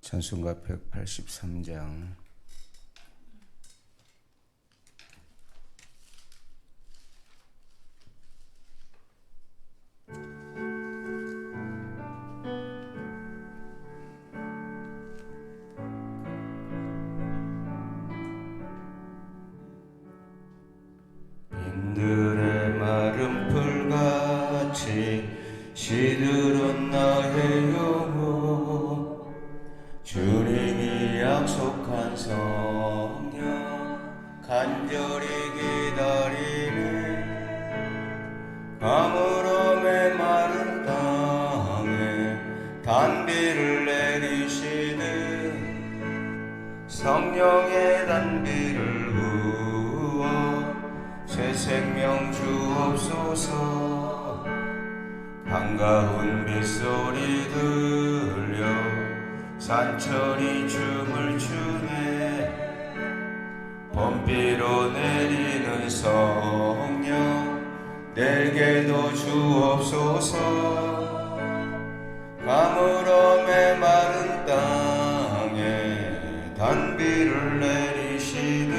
찬송가 183장 빈들의 마른 풀같이 시들은 나의 영혼, 주님이 약속한 성령 간절히 기다리네. 가물음의 마른 땅에 단비를 내리시는 성령의 단비를 부어 새 생명 주옵소서. 한가운 빗소리 들려 산천이 춤을 추네. 봄비로 내리는 성령 내게도 주옵소서. 가물음의 마른 땅에 단비를 내리시는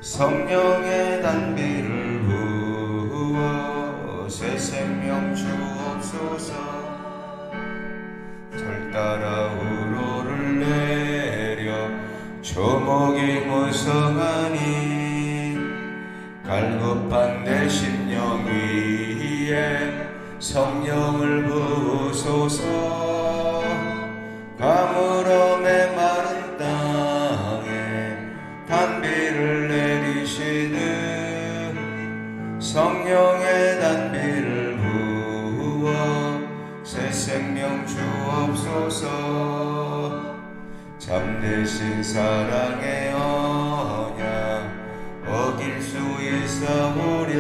성령의 단비를 부어 새 생명 주옵소서. 절 따라 우로를 내려 조목이 무성하니 갈급한 내 심령 위에 성령을 부으소서. 가물음의 마른 땅에 단비를 내리시는 성령의 단비를 부어 새 생명 주옵소서. 참되신 사랑의 언약 어길 수 있사오랴.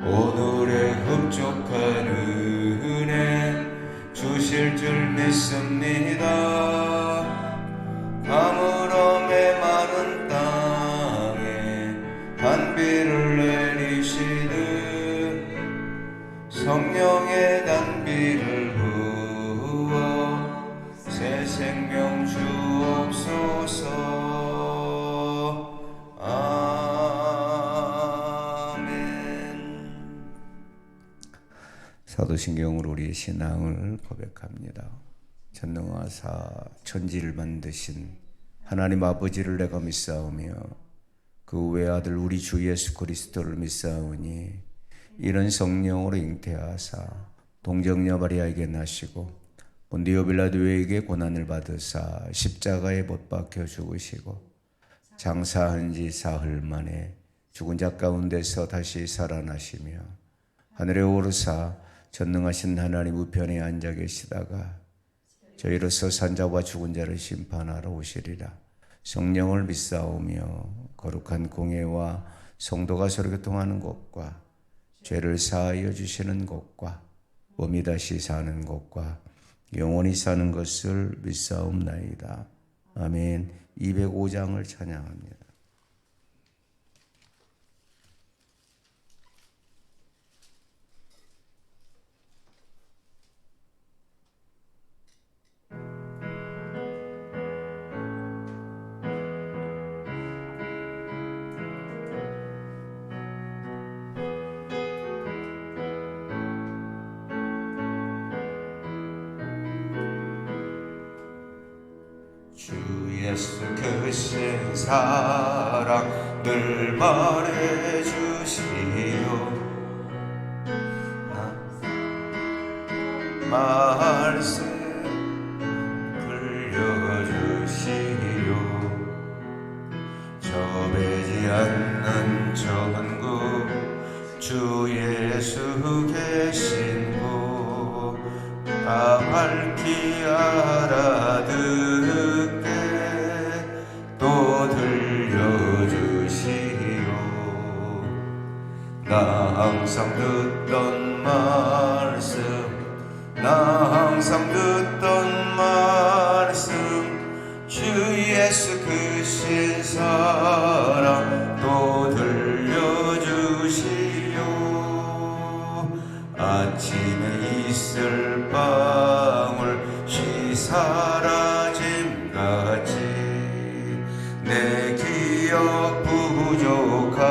오늘의 흡족한 은혜 주실 줄 믿습니다. 가물음의 마른 땅에 단비를 내리시는 성령의 단비를 부어 새 생명 주옵소서. 아멘. 사도신경으로 우리의 신앙을 고백합니다. 전능하사 천지를 만드신 하나님 아버지를 내가 믿사오며 그 외아들 우리 주 예수 그리스도를 믿사오니 이런 성령으로 잉태하사 동정녀 마리아에게 나시고 본디오 빌라도에게 고난을 받으사 십자가에 못 박혀 죽으시고 장사한 지 사흘 만에 죽은 자 가운데서 다시 살아나시며 하늘에 오르사 전능하신 하나님 우편에 앉아 계시다가 저희로서 산자와 죽은 자를 심판하러 오시리라. 성령을 믿사오며 거룩한 공예와 성도가 서로 교통하는 것과 죄를 사하여 주시는 것과 몸이 다시 사는 것과 영원히 사는 것을 믿사옵나이다. 아멘. 205장을 찬양합니다. 주 예수 크신 사랑 늘 말해주시오. 말씀 불려주시오. 저배지 않는 천국 주 예수 계신 곳 다 밝히 알아듣게 또 들려주시오. 나 항상 듣던 말씀, 나 항상 듣던 말씀, 주 예수 크신 사랑 또 들려주시오. 아침에 이슬방울 사라짐같이 내 기억 부족하여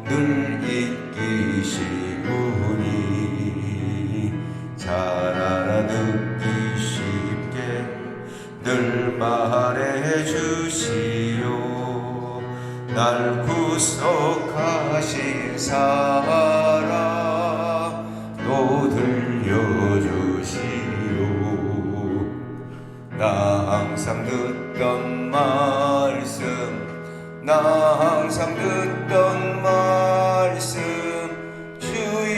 늘 잊기 쉬우니 잘 알아듣기 쉽게 늘 말해주시오. 날 구속하신 사랑 또 들려주시오. 나 항상 듣던 말씀, 나 항상 듣던 말씀, 주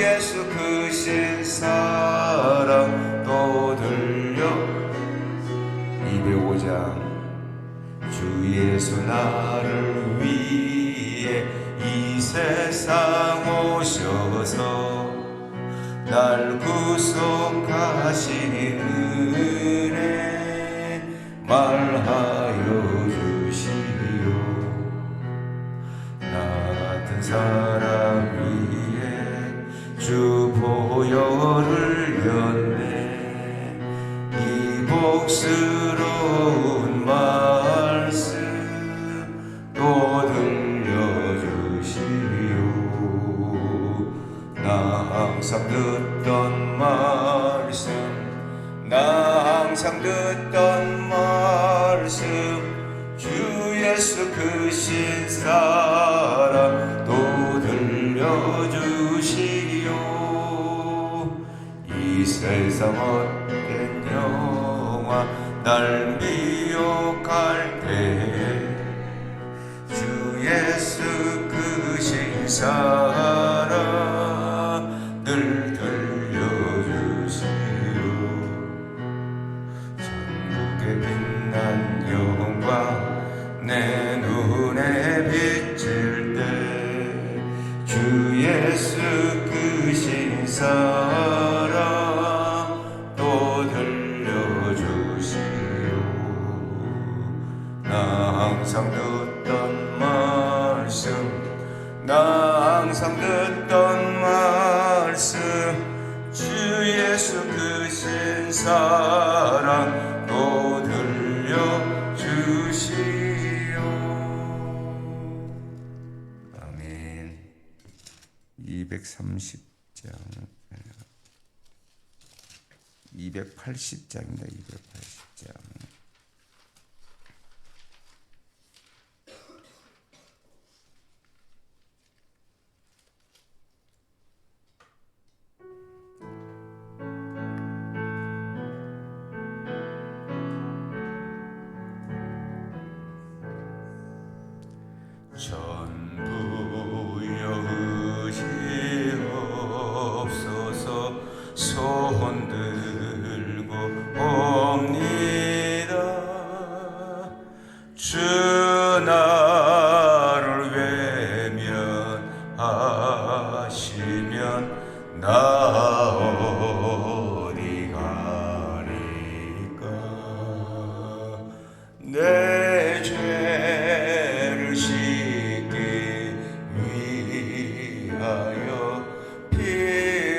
예수 크신 사랑 또 들려. 205장 주 예수 나를 위해 이 세상 오셔서 날 구속하신 은혜 말하여 주시오. 나 같은 사람 위에 주 보혈을 흘렸네. 이 복스러운 말씀 또 들려주시오. 나 항상 듣던 말씀, 나 항상 듣던 말씀, 주 예수 크신 사랑 또 들려주시오. 이 세상 헛된 영화 날 미혹할 때에 주 예수 크신 사랑 늘 들려주시오. 천국의 빛난 영광 내 눈에 비칠 때 주 예수 크신 사랑 또 들려주시오. 나 항상 듣던 말씀, 나 항상 듣던 말씀, 주 예수 크신 사랑 또 들려주시오. 아멘. 230장 280장입니다. 280장. 전부여 의지 없어서 손 들고 옵니다. 주 나를 외면하시면 나 어디 가리까. 내 죄를 씻기 위하여 피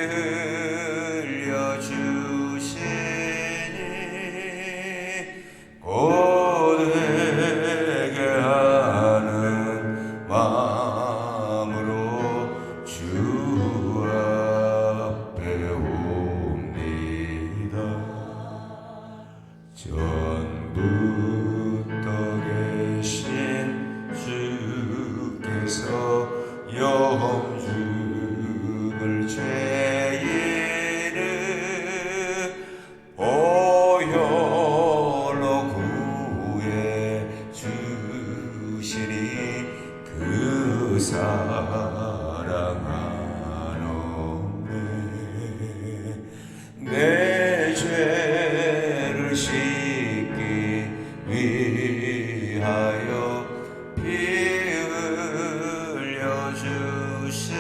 흘려 주시니 곧 회개하는 마음으로 주 앞에 옵니다. 전부터 계신 주께서 영죽을 죄인을 보혈로 구해 주시니 그 사랑 한없네. 내 죄를 씻기 위하여 피 흘려 주시니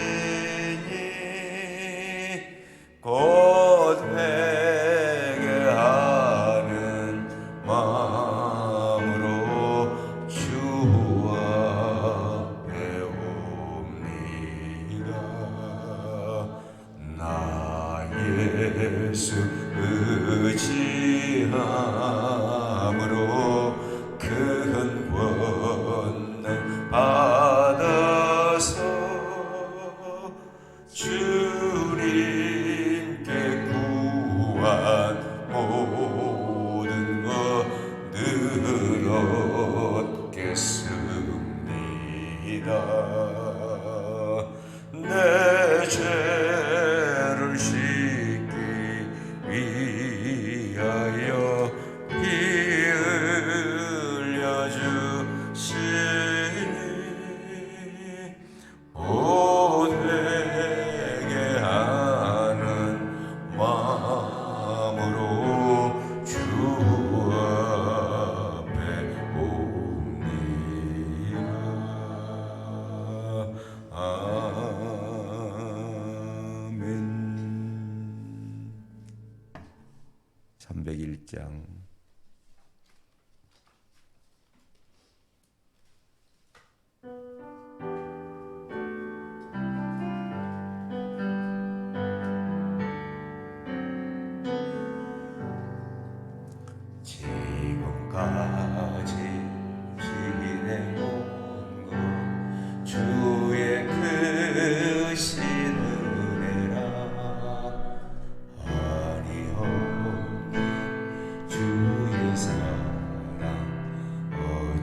곧 회개하는 마음으로 주 앞에 옵니다. 나 예수 내 죄를 씻기 위하여 피 흘려 주시니 보되게 하는 마음으로 주 앞에 옵니다. 아멘. 301장. 지금까지 지내온 것 주의 크신 은혜라 아니오니 주의 사랑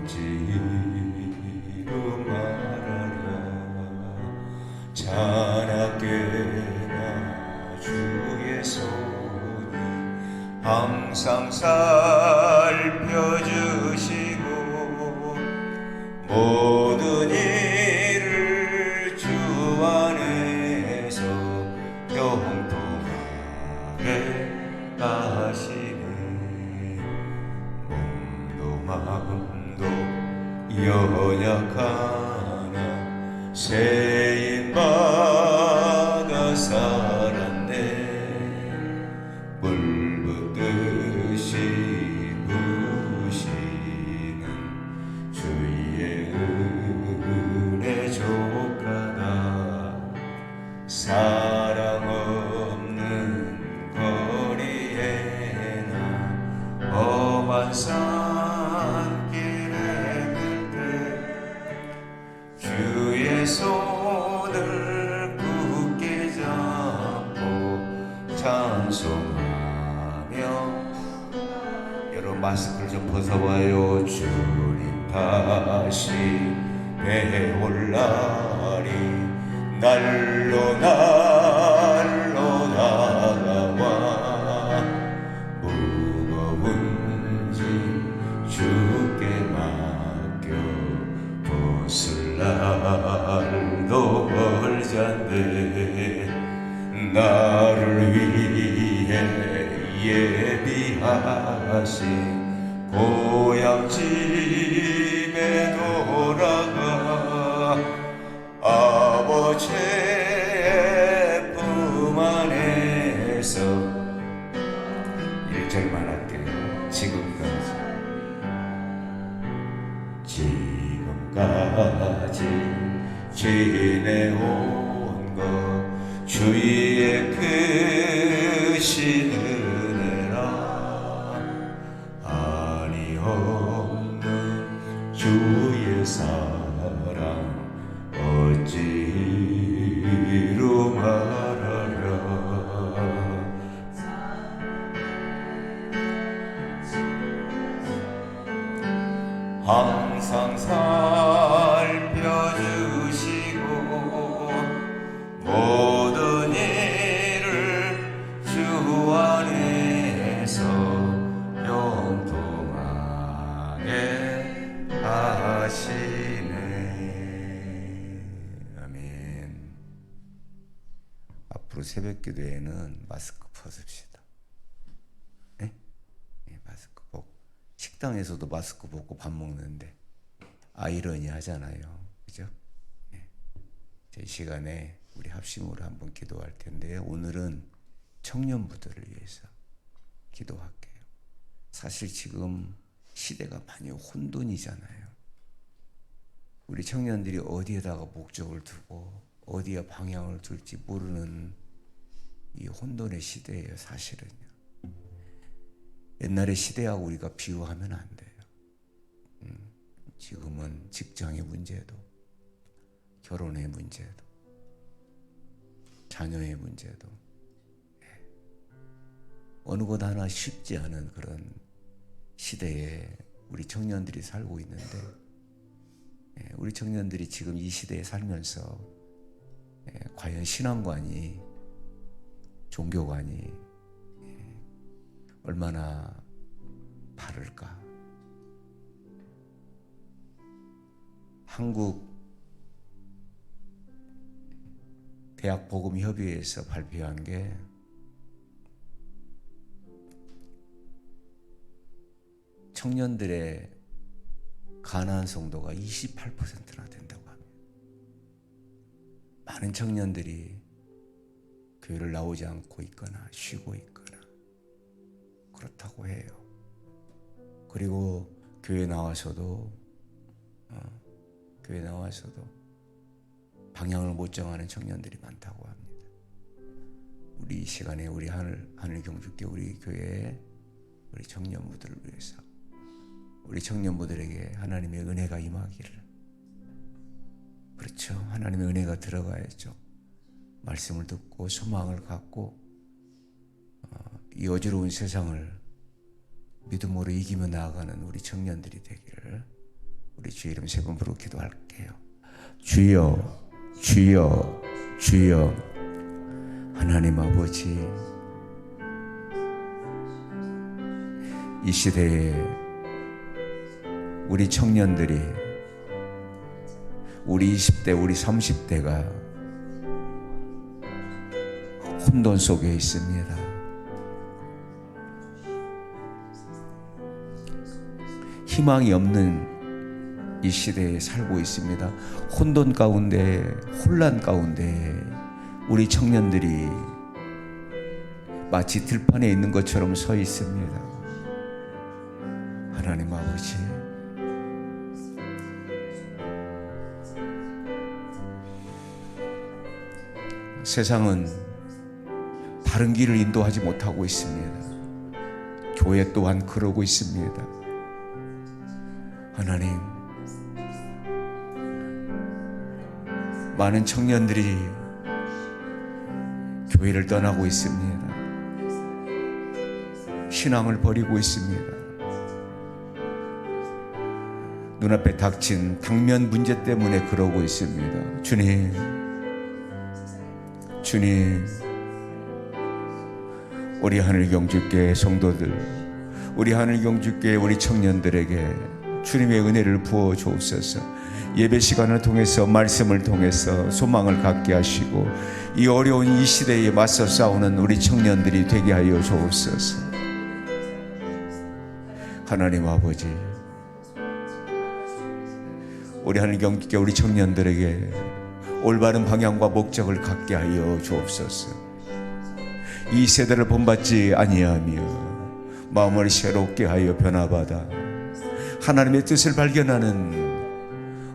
어찌로 말하랴. 자나깨나 주의 손이 항상 살펴주시고 모든 일을 주 안에서 형통하게 하시네. 몸도 마음도 연약하나 세인받아 살았네. 물붓듯이 부시는 주의 은혜 족하다. 사랑 없는 거리에나 험한 산길에 갈 때 주의 손을 굳게 잡고 찬송하며. 여러분 마스크를 좀 벗어봐요. 주님 다시 배올 날이 날로 다가와 무거운 짐 주께 맡겨 벗을 날도 멀잔데 나를 위해 예비하신 고향집에 돌아가 아버지의 품 안에서 1절만 할게요. 지금까지 지내온 것 주의 크신 은혜라 아니 없는 주의 사랑 어찌로 말하랴. 항상 살펴주시고 모든 일을 주 안에서 형통하게 하시네. 아멘. 앞으로 새벽 기도에는 마스크 벗읍시다. 네? 네, 마스크 벗고. 식당에서도 마스크 벗고 밥 먹는데 아이러니 하잖아요. 그죠? 네. 이 시간에 우리 합심으로 한번 기도할 텐데요. 오늘은 청년부들을 위해서 기도할게요. 사실 지금 시대가 많이 혼돈이잖아요. 우리 청년들이 어디에다가 목적을 두고 어디에 방향을 둘지 모르는 이 혼돈의 시대예요. 사실은요. 옛날의 시대하고 우리가 비유하면 안 돼요. 지금은 직장의 문제도, 결혼의 문제도, 자녀의 문제도 어느 것 하나 쉽지 않은 그런 시대에 우리 청년들이 살고 있는데 우리 청년들이 지금 이 시대에 살면서 과연 신앙관이, 종교관이 얼마나 바를까? 한국 대학복음협의회에서 발표한 게 청년들의 가나안 성도가 28%나 된다고 합니다. 많은 청년들이 교회를 나오지 않고 있거나 쉬고 있거나 그렇다고 해요. 그리고 교회 나와서도 방향을 못 정하는 청년들이 많다고 합니다. 우리 이 시간에 우리 하늘경주교 우리 교회의 우리 청년부들을 위해서, 우리 청년부들에게 하나님의 은혜가 임하기를. 그렇죠. 하나님의 은혜가 들어가야죠. 말씀을 듣고 소망을 갖고 이 어지러운 세상을 믿음으로 이기며 나아가는 우리 청년들이 되기를 우리 주의 이름 세 번 부르고 기도할게요. 주여, 주여, 주여. 하나님 아버지, 이 시대에 우리 청년들이, 우리 20대, 우리 30대가 혼돈 속에 있습니다. 희망이 없는 이 시대에 살고 있습니다. 혼돈 가운데, 혼란 가운데 우리 청년들이 마치 들판에 있는 것처럼 서 있습니다. 하나님 아버지, 세상은 바른 길을 인도하지 못하고 있습니다. 교회 또한 그러고 있습니다. 하나님, 많은 청년들이 교회를 떠나고 있습니다. 신앙을 버리고 있습니다. 눈앞에 닥친 당면 문제 때문에 그러고 있습니다. 주님, 주님, 우리 하늘경주교회 성도들, 우리 하늘경주교회 우리 청년들에게 주님의 은혜를 부어 주옵소서. 예배 시간을 통해서, 말씀을 통해서 소망을 갖게 하시고 이 어려운 이 시대에 맞서 싸우는 우리 청년들이 되게 하여 주옵소서. 하나님 아버지, 우리 하늘경주교회 우리 청년들에게 올바른 방향과 목적을 갖게 하여 주옵소서. 이 세대를 본받지 아니하며 마음을 새롭게 하여 변화받아 하나님의 뜻을 발견하는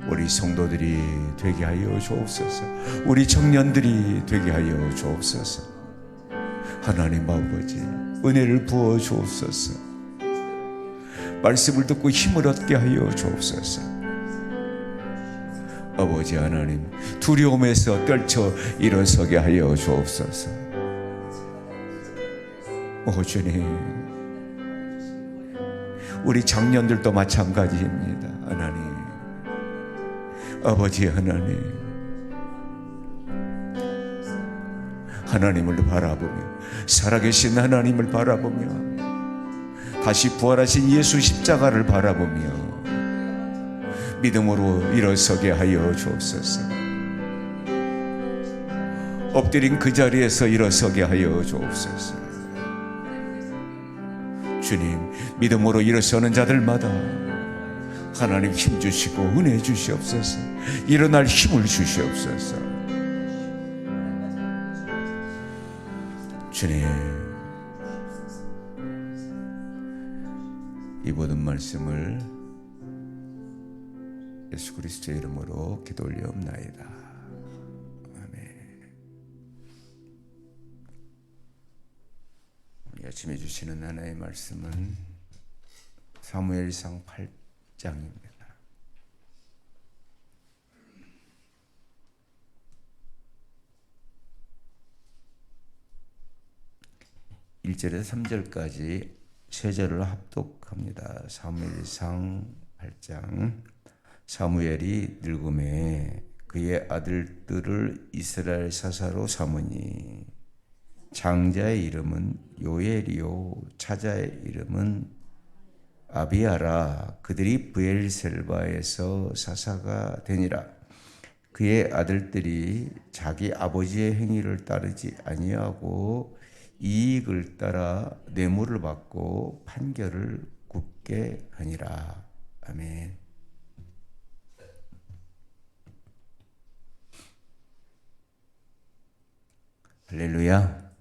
우리 성도들이 되게 하여 주옵소서. 우리 청년들이 되게 하여 주옵소서. 하나님 아버지, 은혜를 부어 주옵소서. 말씀을 듣고 힘을 얻게 하여 주옵소서. 아버지 하나님, 두려움에서 떨쳐 일어서게 하여 주옵소서. 오 주님, 우리 장년들도 마찬가지입니다. 하나님, 아버지 하나님, 하나님을 바라보며, 살아계신 하나님을 바라보며, 다시 부활하신 예수 십자가를 바라보며 믿음으로 일어서게 하여 주옵소서. 엎드린 그 자리에서 일어서게 하여 주옵소서. 주님, 믿음으로 일어서는 자들마다 하나님 힘 주시고 은혜 주시옵소서. 일어날 힘을 주시옵소서. 주님, 이 모든 말씀을 예수 그리스도의 이름으로 기도 올리옵나이다. 아멘. 오늘 아침에 주시는 하나의 말씀은 사무엘상 8장입니다. 1절에서 3절까지 세 절을 합독합니다. 사무엘상 8장 사무엘이 늙음에 그의 아들들을 이스라엘 사사로 삼으니 장자의 이름은 요엘이요 차자의 이름은 아비아라. 그들이 브엘셀바에서 사사가 되니라. 그의 아들들이 자기 아버지의 행위를 따르지 아니하고 이익을 따라 뇌물을 받고 판결을 굽게 하니라. 아멘. 할렐루야.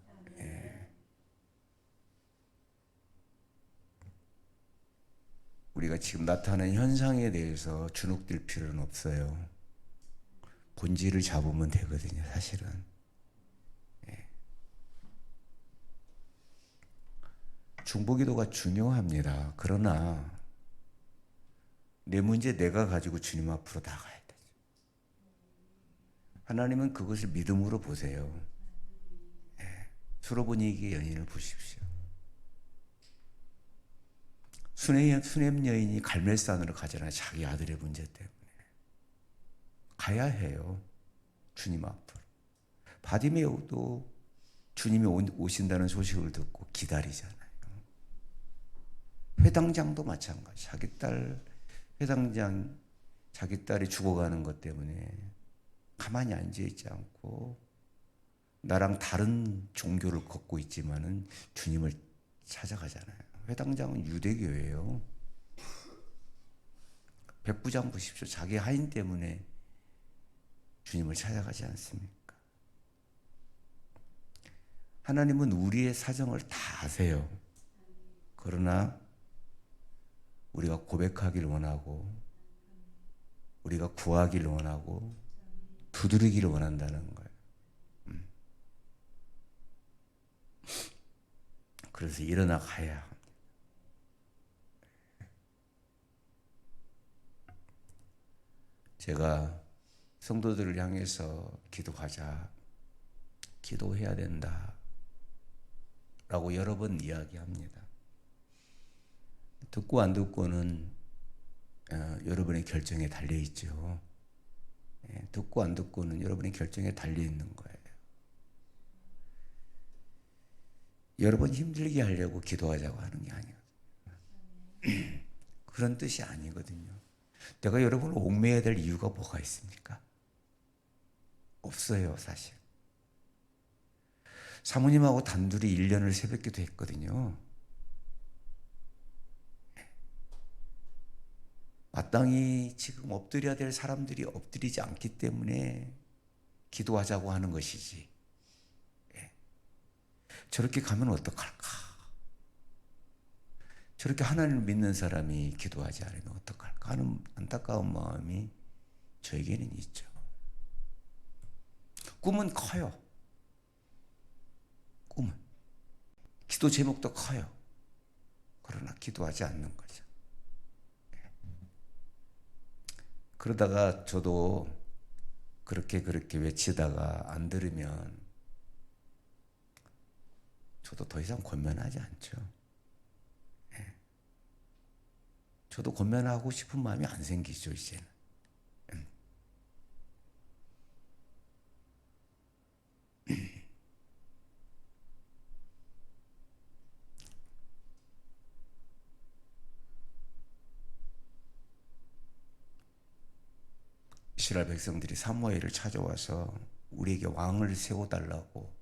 우리가 지금 나타나는 현상에 대해서 주눅들 필요는 없어요. 본질을 잡으면 되거든요, 사실은. 중보기도가 중요합니다. 그러나 내 문제 내가 가지고 주님 앞으로 나가야 되죠. 하나님은 그것을 믿음으로 보세요. 수로보니에게 연인을 보십시오. 수냄 여인이 갈멜산으로 가잖아요. 자기 아들의 문제 때문에. 가야 해요. 주님 앞으로. 바디메오도 주님이 오신다는 소식을 듣고 기다리잖아요. 회당장도 마찬가지. 자기 딸 회당장, 자기 딸이 죽어가는 것 때문에 가만히 앉아있지 않고 나랑 다른 종교를 걷고 있지만은 주님을 찾아가잖아요. 회당장은 유대교예요. 백부장 보십시오. 자기 하인 때문에 주님을 찾아가지 않습니까? 하나님은 우리의 사정을 다 아세요. 그러나 우리가 고백하기를 원하고 우리가 구하기를 원하고 두드리기를 원한다는 거예요. 그래서 일어나 가야 합니다. 제가 성도들을 향해서 기도하자, 기도해야 된다 라고 여러 번 이야기합니다. 듣고 안 듣고는 여러분의 결정에 달려있죠. 듣고 안 듣고는 여러분의 결정에 달려있는 거예요. 여러분 힘들게 하려고 기도하자고 하는 게 아니에요. 그런 뜻이 아니거든요. 내가 여러분을 옥매야 될 이유가 뭐가 있습니까? 없어요, 사실. 사모님하고 단둘이 1년을 새벽기도 했거든요. 마땅히 지금 엎드려야 될 사람들이 엎드리지 않기 때문에 기도하자고 하는 것이지. 저렇게 가면 어떡할까? 저렇게 하나님을 믿는 사람이 기도하지 않으면 어떡할까 하는 안타까운 마음이 저에게는 있죠. 꿈은 커요. 꿈은. 기도 제목도 커요. 그러나 기도하지 않는 거죠. 그러다가 저도 그렇게 외치다가 안 들으면 저도 더 이상 권면하지 않죠. 저도 권면하고 싶은 마음이 안 생기죠, 이제는. 이스라엘 백성들이 사무엘을 찾아와서 우리에게 왕을 세워달라고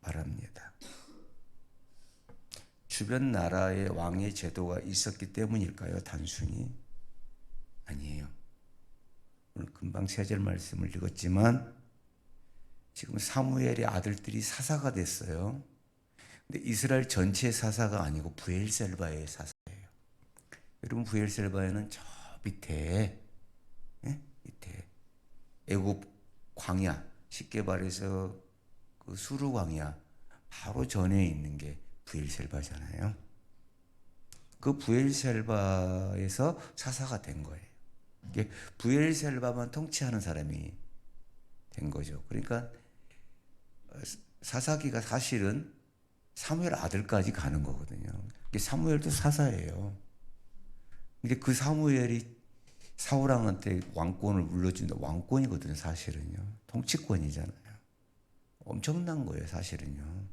말합니다. 주변 나라에 왕의 제도가 있었기 때문일까요? 단순히? 아니에요. 오늘 금방 3절 말씀을 읽었지만 지금 사무엘의 아들들이 사사가 됐어요. 근데 이스라엘 전체 사사가 아니고 브엘셀바의 사사예요. 여러분, 브엘셀바에는 저 밑에 밑에 애굽 광야, 쉽게 말해서 그 수르 광야 바로 전에 있는 게 브엘셀바잖아요. 그 브엘셀바에서 사사가 된 거예요. 이게 브엘셀바만 통치하는 사람이 된 거죠. 그러니까 사사기가 사실은 사무엘 아들까지 가는 거거든요. 사무엘도 사사예요. 근데 그 사무엘이 사울왕한테 왕권을 물려준다. 왕권이거든요, 사실은요. 통치권이잖아요. 엄청난 거예요, 사실은요.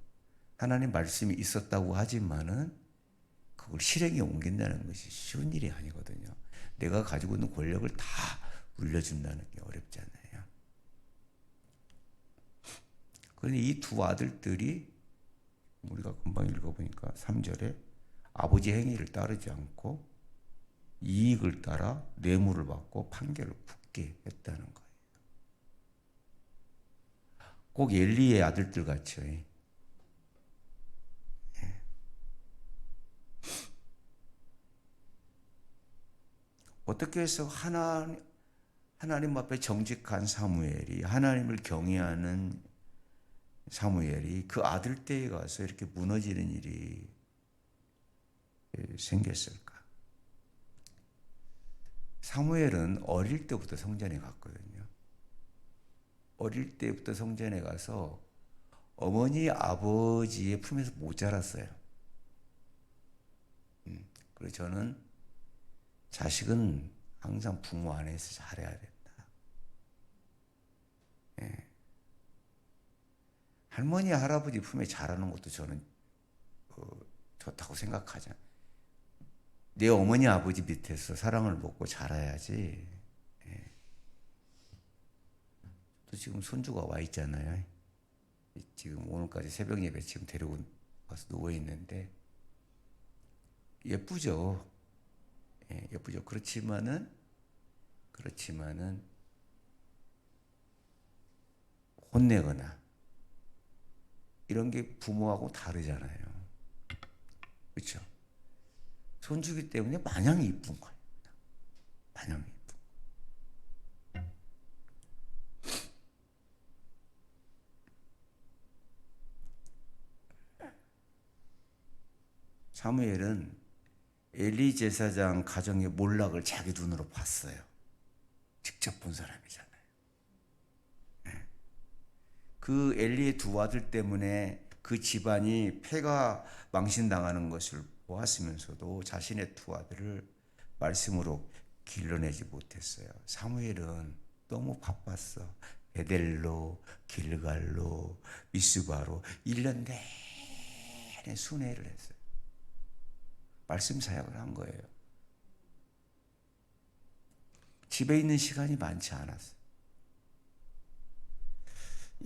하나님 말씀이 있었다고 하지만은 그걸 실행에 옮긴다는 것이 쉬운 일이 아니거든요. 내가 가지고 있는 권력을 다 물려준다는 게 어렵잖아요. 그런데 이 두 아들들이 우리가 금방 읽어보니까 3절에 아버지 행위를 따르지 않고 이익을 따라 뇌물을 받고 판결을 굳게 했다는 거예요. 꼭 엘리의 아들들 같죠. 어떻게 해서 하나님 앞에 정직한 사무엘이, 하나님을 경외하는 사무엘이 그 아들 때에 가서 이렇게 무너지는 일이 생겼을까? 사무엘은 어릴 때부터 성전에 갔거든요. 어릴 때부터 성전에 가서 어머니 아버지의 품에서 못 자랐어요. 그래서 저는 자식은 항상 부모 안에서 잘해야 된다. 예. 할머니 할아버지 품에 자라는 것도 저는 좋다고 생각하잖아요. 내 어머니 아버지 밑에서 사랑을 먹고 자라야지. 예. 또 지금 손주가 와 있잖아요. 지금 오늘까지 새벽 예배 지금 데리고 와서 누워 있는데 예쁘죠. 예, 예쁘죠. 그렇지만은 혼내거나 이런 게 부모하고 다르잖아요. 그렇죠? 손주기 때문에 마냥 이쁜 거예요. 마냥 이쁜. 사무엘은 엘리 제사장 가정의 몰락을 자기 눈으로 봤어요. 직접 본 사람이잖아요. 그 엘리의 두 아들 때문에 그 집안이 폐가 망신당하는 것을 보았으면서도 자신의 두 아들을 말씀으로 길러내지 못했어요. 사무엘은 너무 바빴어. 베델로, 길갈로, 미스바로 1년 내내 순회를 했어요. 말씀 사역을 한 거예요. 집에 있는 시간이 많지 않았어요.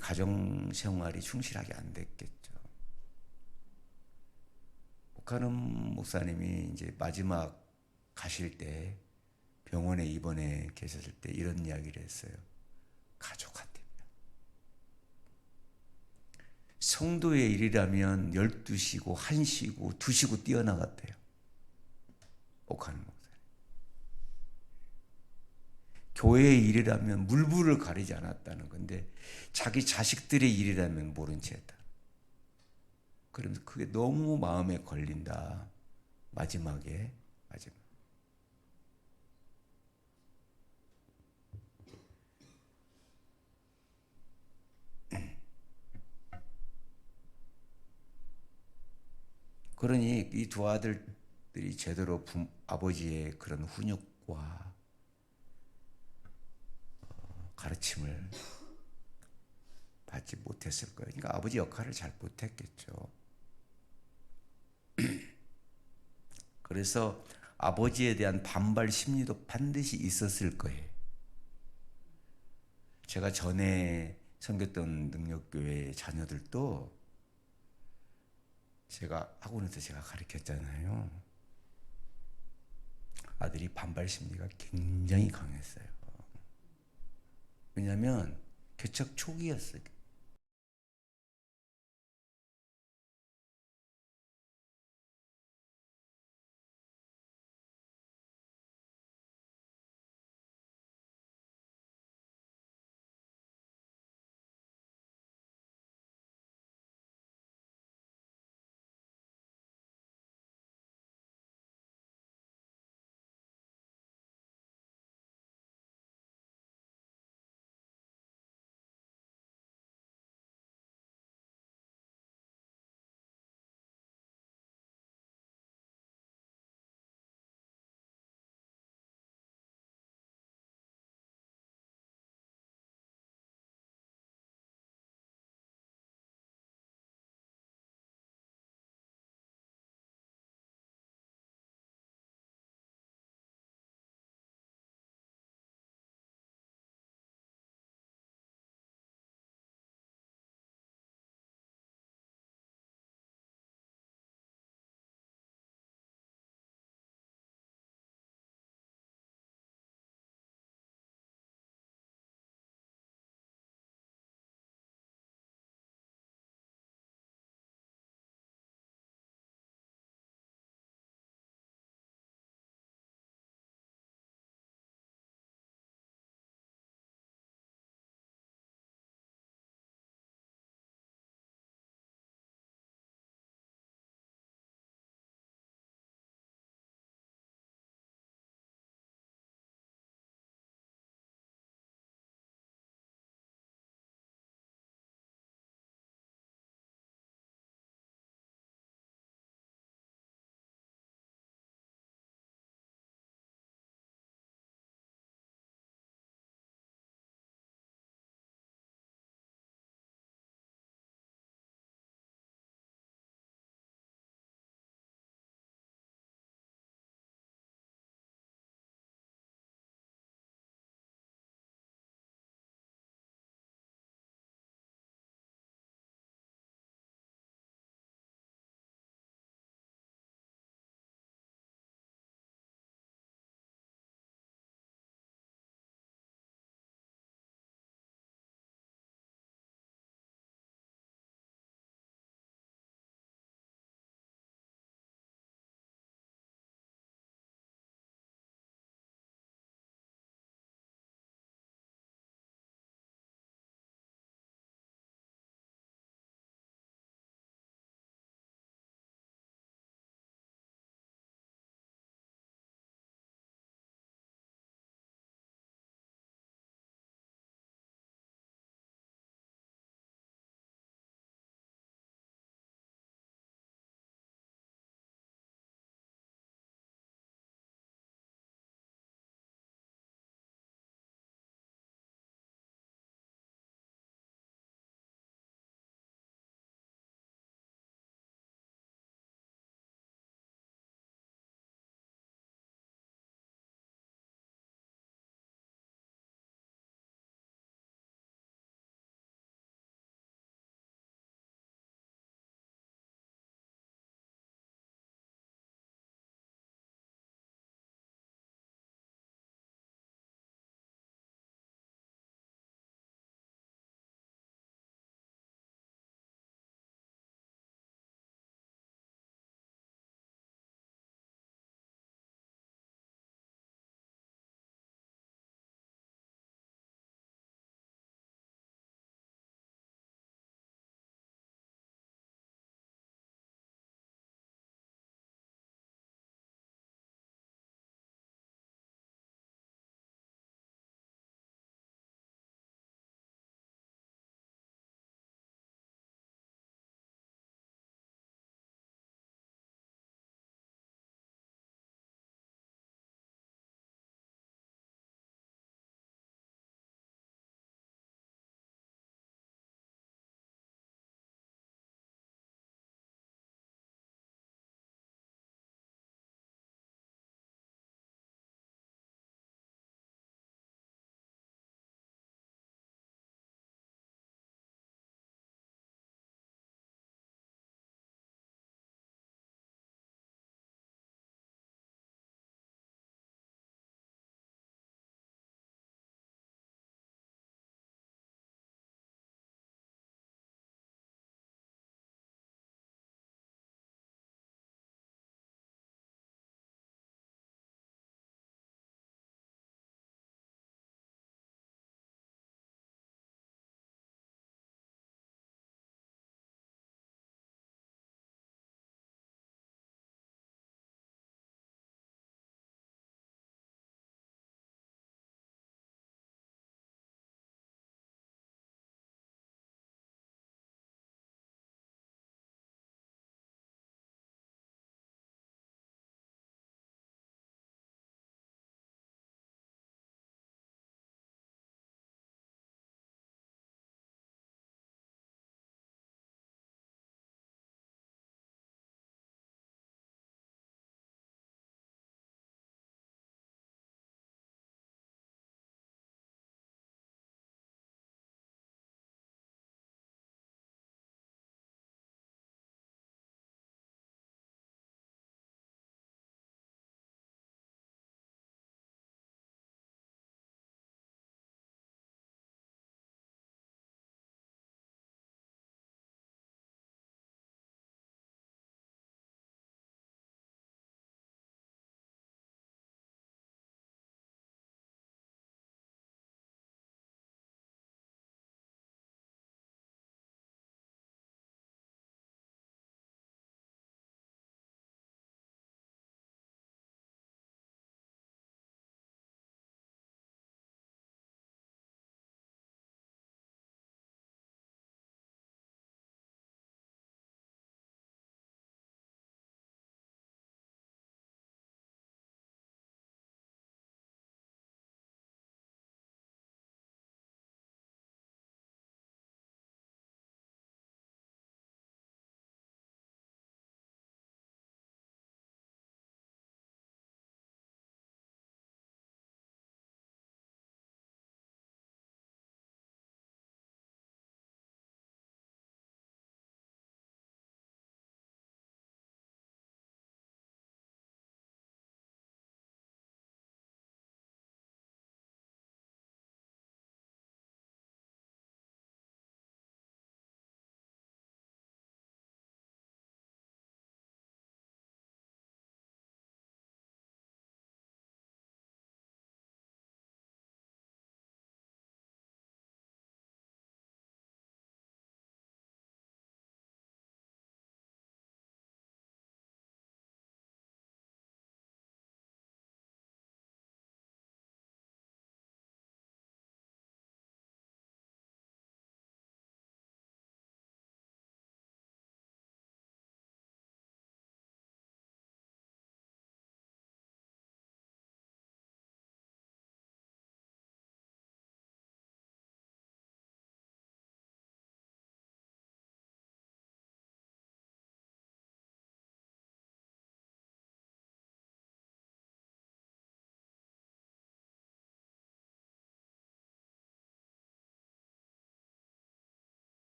가정 생활이 충실하게 안 됐겠죠. 오카는 목사님이 이제 마지막 가실 때 병원에 입원해 계셨을 때 이런 이야기를 했어요. 가족 같아요. 성도의 일이라면 12시고 1시고 2시고 뛰어나갔대요. 오카는 목사님. 교회의 일이라면 물불을 가리지 않았다는 건데 자기 자식들의 일이라면 모른 채 했다. 그러면서 그게 너무 마음에 걸린다. 마지막에. 그러니 이 두 아들들이 제대로 아버지의 그런 훈육과 가르침을 받지 못했을 거예요. 그러니까 아버지 역할을 잘 못했겠죠. 그래서 아버지에 대한 반발 심리도 반드시 있었을 거예요. 제가 전에 섬겼던 능력교회 자녀들도 제가 학원에서 제가 가르쳤잖아요. 아들이 반발 심리가 굉장히 강했어요. 왜냐하면 개척 초기였어요.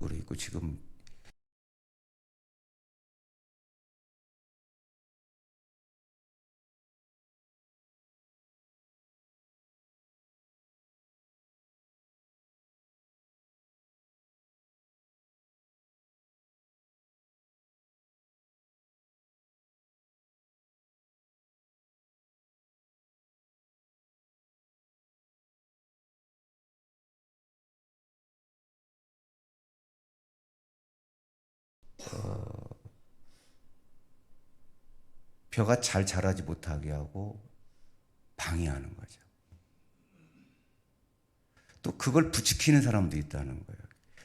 있고 지금 벼가 잘 자라지 못하게 하고 방해하는 거죠. 또 그걸 부추기는 사람도 있다는 거예요.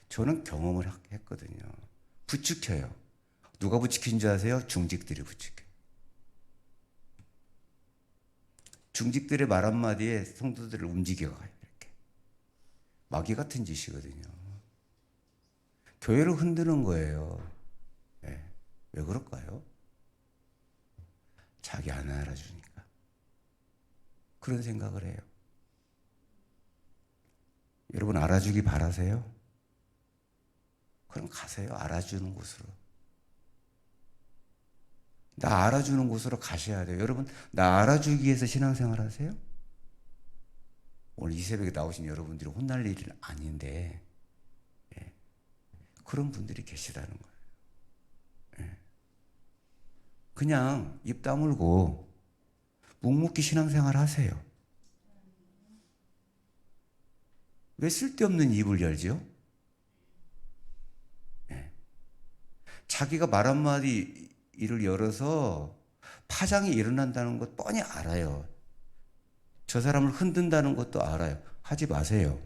저는 경험을 했거든요. 부추겨요. 누가 부추긴 줄 아세요? 중직들이 부추겨요. 중직들의 말 한마디에 성도들을 움직여가요. 이렇게. 마귀 같은 짓이거든요. 교회를 흔드는 거예요. 네. 왜 그럴까요? 자기 안 알아주니까. 그런 생각을 해요. 여러분 알아주기 바라세요? 그럼 가세요. 알아주는 곳으로. 나 알아주는 곳으로 가셔야 돼요. 여러분 나 알아주기 위해서 신앙생활 하세요? 오늘 이 새벽에 나오신 여러분들이 혼날 일은 아닌데 예. 그런 분들이 계시다는 거예요. 예. 그냥 입 다물고 묵묵히 신앙생활 하세요. 왜 쓸데없는 입을 열지요? 예. 자기가 말 한마디 이를 열어서 파장이 일어난다는 것 뻔히 알아요. 저 사람을 흔든다는 것도 알아요. 하지 마세요.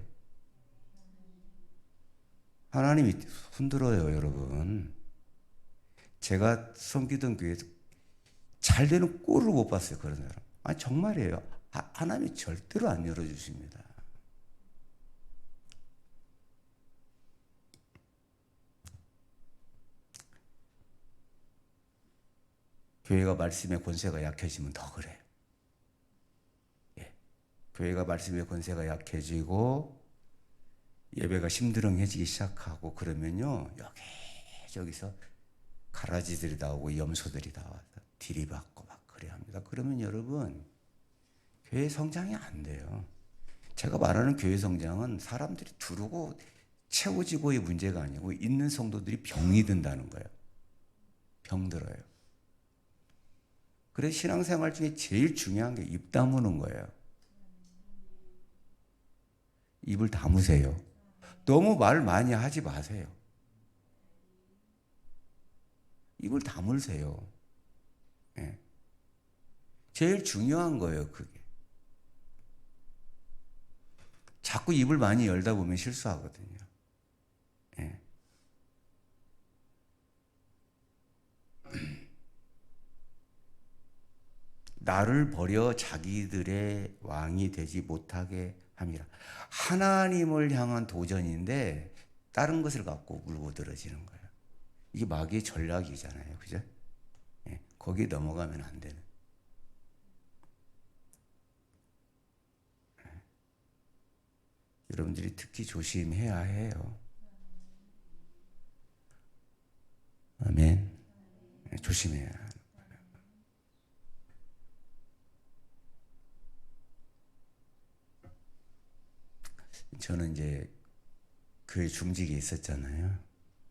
하나님이 흔들어요, 여러분. 제가 섬기던 교회에서 잘 되는 꼴을 못 봤어요, 그런 사람. 아니, 정말이에요. 하나님이 절대로 안 열어주십니다. 교회가 말씀의 권세가 약해지면 더 그래요. 예. 교회가 말씀의 권세가 약해지고 예배가 심드렁해지기 시작하고 그러면요. 여기저기서 가라지들이 나오고 염소들이 나와서 들이받고 막 그래야 합니다. 그러면 여러분 교회 성장이 안 돼요. 제가 말하는 교회 성장은 사람들이 두르고 채워지고의 문제가 아니고 있는 성도들이 병이 든다는 거예요. 병들어요. 그래서 신앙생활 중에 제일 중요한 게 입 다무는 거예요. 입을 다무세요. 너무 말 많이 하지 마세요. 입을 다물세요. 예. 제일 중요한 거예요, 그게. 자꾸 입을 많이 열다 보면 실수하거든요. 예. 나를 버려 자기들의 왕이 되지 못하게 함이라. 하나님을 향한 도전인데 다른 것을 갖고 물고들어지는 거예요. 이게 마귀의 전략이잖아요. 그죠? 예. 거기에 넘어가면 안 되는. 예. 여러분들이 특히 조심해야 해요. 아멘. 예. 조심해야 해요. 저는 이제 교회 중직에 있었잖아요.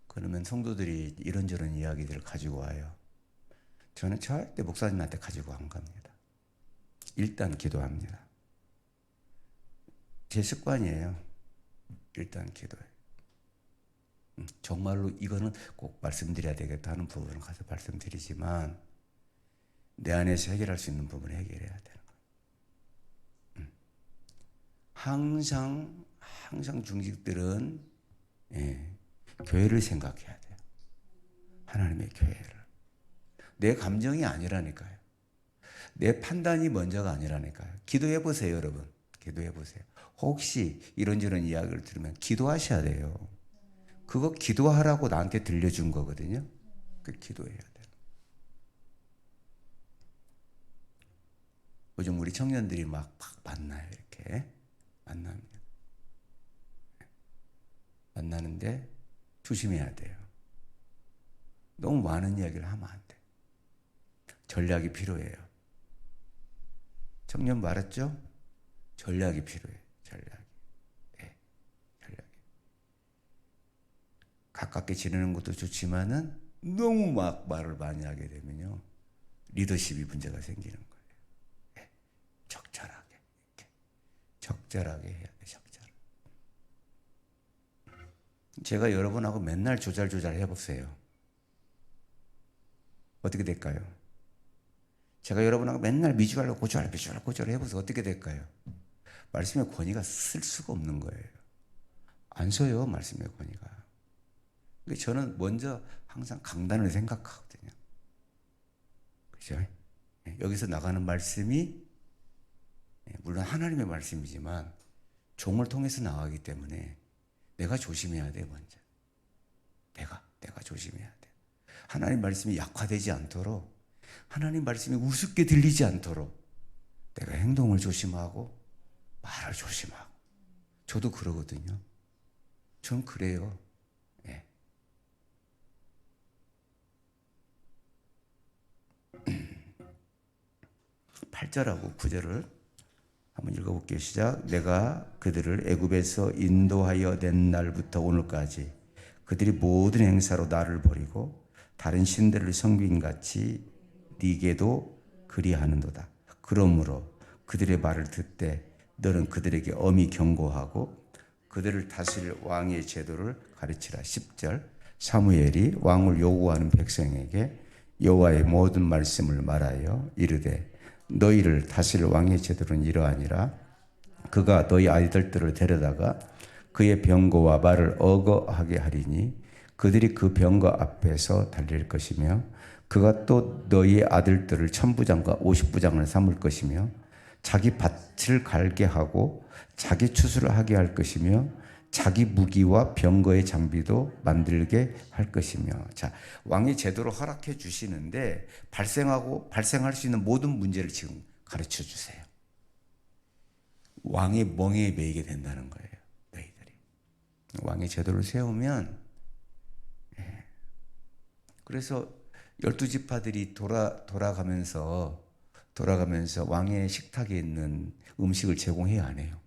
그러면 성도들이 이런저런 이야기들을 가지고 와요. 저는 절대 목사님한테 가지고 안 갑니다. 일단 기도합니다. 제 습관이에요. 일단 기도해요. 정말로 이거는 꼭 말씀드려야 되겠다 하는 부분은 가서 말씀드리지만 내 안에서 해결할 수 있는 부분을 해결해야 되는 거예요. 항상 중직들은 예, 교회를 생각해야 돼요. 하나님의 교회를. 내 감정이 아니라니까요. 내 판단이 먼저가 아니라니까요. 기도해 보세요, 여러분. 기도해 보세요. 혹시 이런저런 이야기를 들으면 기도하셔야 돼요. 그거 기도하라고 나한테 들려준 거거든요. 그 기도해야 돼요. 요즘 우리 청년들이 막 만나요, 이렇게. 만납니다. 만나는데 조심해야 돼요. 너무 많은 이야기를 하면 안 돼. 전략이 필요해요. 청년 말했죠? 전략이 필요해요. 전략이. 네, 전략이. 가깝게 지내는 것도 좋지만은 너무 막 말을 많이 하게 되면요, 리더십이 문제가 생기는 거예요. 네, 적절하게, 이렇게. 적절하게 해야 돼. 적절하게. 제가 여러분하고 맨날 조잘조잘 해보세요. 어떻게 될까요? 제가 여러분하고 맨날 미주알로 고주알 해보세요. 어떻게 될까요? 말씀의 권위가 쓸 수가 없는 거예요. 안 써요, 말씀의 권위가. 저는 먼저 항상 강단을 생각하거든요. 그죠? 여기서 나가는 말씀이 물론 하나님의 말씀이지만 종을 통해서 나가기 때문에 내가 조심해야 돼, 먼저. 내가 조심해야 돼. 하나님 말씀이 약화되지 않도록, 하나님 말씀이 우습게 들리지 않도록 내가 행동을 조심하고 말을 조심하고. 저도 그러거든요. 전 그래요. 예. 8절하고 9절을 한번 읽어볼게요. 시작. 내가 그들을 애굽에서 인도하여 낸 날부터 오늘까지 그들이 모든 행사로 나를 버리고 다른 신들을 섬긴같이 네게도 그리하는도다. 그러므로 그들의 말을 듣되 너는 그들에게 엄히 경고하고 그들을 다스릴 왕의 제도를 가르치라. 10절. 사무엘이 왕을 요구하는 백성에게 여호와의 모든 말씀을 말하여 이르되 너희를 다스릴 왕의 제도는 이러하니라. 그가 너희 아이들들을 데려다가 그의 병거와 말을 어거하게 하리니 그들이 그 병거 앞에서 달릴 것이며 그가 또 너희 아들들을 1000부장과 50부장을 삼을 것이며 자기 밭을 갈게 하고 자기 추수를 하게 할 것이며 자기 무기와 병거의 장비도 만들게 할 것이며. 자, 왕이 제도로 허락해 주시는데 발생할 수 있는 모든 문제를 지금 가르쳐 주세요. 왕의 멍에에 매이게 된다는 거예요, 너희들이. 왕의 제도를 세우면, 그래서 12지파들이 돌아가면서 왕의 식탁에 있는 음식을 제공해야 안 해요.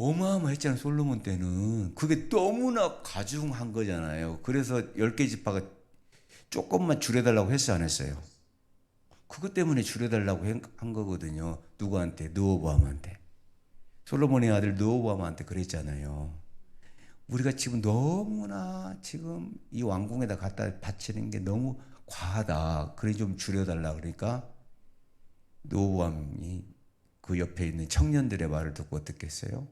어마어마했잖아요. 솔로몬 때는. 그게 너무나 가중한 거잖아요. 그래서 10개 지파가 조금만 줄여달라고 했어, 안 했어요? 그것 때문에 줄여달라고 한 거거든요. 누구한테? 르호보암한테. 솔로몬의 아들 르호보암한테 그랬잖아요. 우리가 지금 너무나 지금 이 왕궁에다 갖다 바치는 게 너무 과하다. 그래 좀 줄여달라. 그러니까 르호보암이 그 옆에 있는 청년들의 말을 듣고 어떻게 했어요?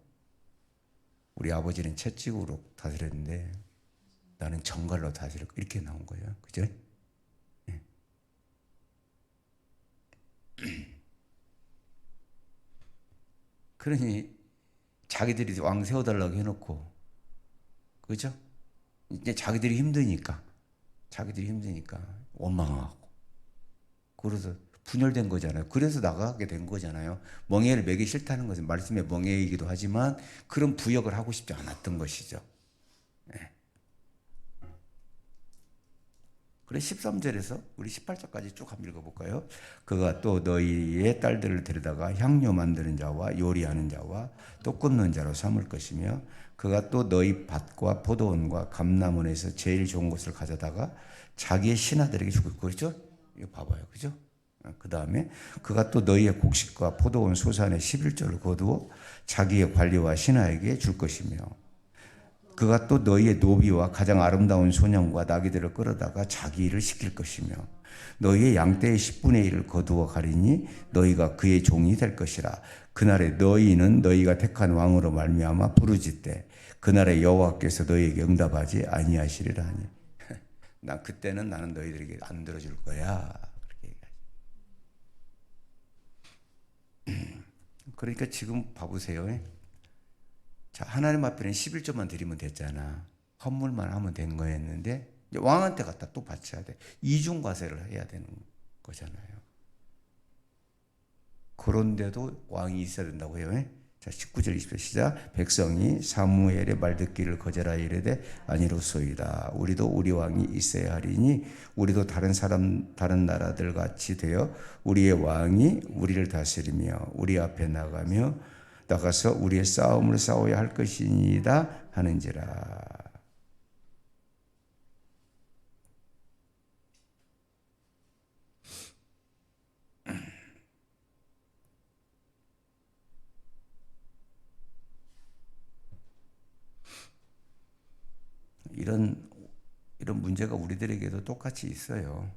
우리 아버지는 채찍으로 다스렸는데 나는 정갈로 다스렸고, 이렇게 나온 거예요. 그죠? 네. 그러니 자기들이 왕 세워달라고 해놓고, 그죠? 이제 자기들이 힘드니까 원망하고, 그래서 분열된 거잖아요. 그래서 나가게 된 거잖아요. 멍에를 매기 싫다는 것은 말씀의 멍에이기도 하지만 그런 부역을 하고 싶지 않았던 것이죠. 네. 그래 13절에서 우리 18절까지 쭉 한번 읽어볼까요? 그가 또 너희의 딸들을 데려다가 향료 만드는 자와 요리하는 자와 또 굽는 자로 삼을 것이며 그가 또 너희 밭과 포도원과 감람원에서 제일 좋은 것을 가져다가 자기의 신하들에게 줄 것. 그렇죠? 이거 봐봐요. 그죠? 그 다음에 그가 또 너희의 곡식과 포도원 소산의 11조를 거두어 자기의 관리와 신하에게 줄 것이며 그가 또 너희의 노비와 가장 아름다운 소년과 나귀들을 끌어다가 자기 일을 시킬 것이며 너희의 양떼의 10분의 1을 거두어 가리니 너희가 그의 종이 될 것이라. 그날에 너희는 너희가 택한 왕으로 말미암아 부르짖되 그날에 여호와께서 너희에게 응답하지 아니하시리라 하니 난 그때는 나는 너희들에게 안 들어줄 거야. 그러니까 지금 봐보세요. 자, 하나님 앞에는 11조만 드리면 됐잖아. 헌물만 하면 된 거였는데 왕한테 갖다 또 바쳐야 돼. 이중과세를 해야 되는 거잖아요. 그런데도 왕이 있어야 된다고 해요. 자, 자, 19절 20절 시작. 백성이 사무엘의 말 듣기를 거절하여 이르되 아니로소이다. 우리도 우리 왕이 있어야 하리니 우리도 다른 나라들 같이 되어 우리의 왕이 우리를 다스리며 우리 앞에 나가서 우리의 싸움을 싸워야 할 것이니이다 하는지라. 이런 문제가 우리들에게도 똑같이 있어요.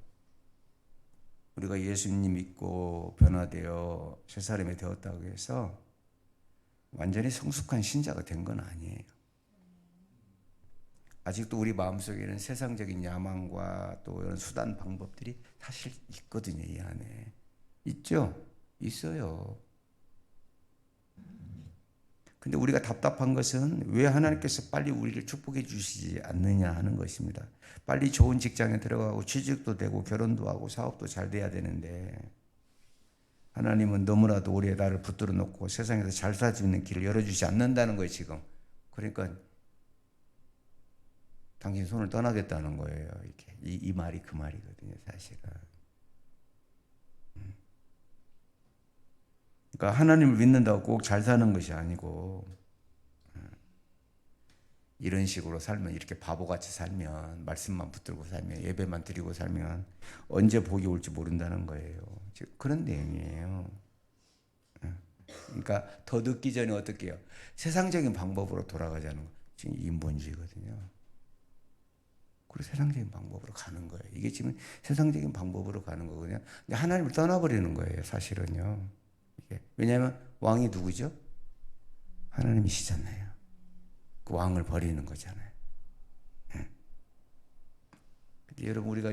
우리가 예수님 믿고 변화되어 새 사람이 되었다고 해서 완전히 성숙한 신자가 된 건 아니에요. 아직도 우리 마음속에는 세상적인 야망과 또 이런 수단 방법들이 사실 있거든요. 이 안에 있죠? 있어요. 근데 우리가 답답한 것은 왜 하나님께서 빨리 우리를 축복해 주시지 않느냐 하는 것입니다. 빨리 좋은 직장에 들어가고 취직도 되고 결혼도 하고 사업도 잘 돼야 되는데 하나님은 너무나도 우리의 나를 붙들어 놓고 세상에서 잘 살 수 있는 길을 열어주지 않는다는 거예요, 지금. 그러니까 당신 손을 떠나겠다는 거예요. 이렇게. 이 말이 그 말이거든요, 사실은. 그러니까 하나님을 믿는다고 꼭 잘 사는 것이 아니고 이런 식으로 살면, 이렇게 바보같이 살면, 말씀만 붙들고 살면, 예배만 드리고 살면 언제 복이 올지 모른다는 거예요. 즉 그런 내용이에요. 그러니까 더 늦기 전에 어떻게 해요? 세상적인 방법으로 돌아가자는 거. 지금 인본주의거든요. 그리고 세상적인 방법으로 가는 거예요. 이게 지금 세상적인 방법으로 가는 거거든요. 하나님을 떠나버리는 거예요, 사실은요. 왜냐하면 왕이 누구죠? 하나님이시잖아요. 그 왕을 버리는 거잖아요. 여러분, 우리가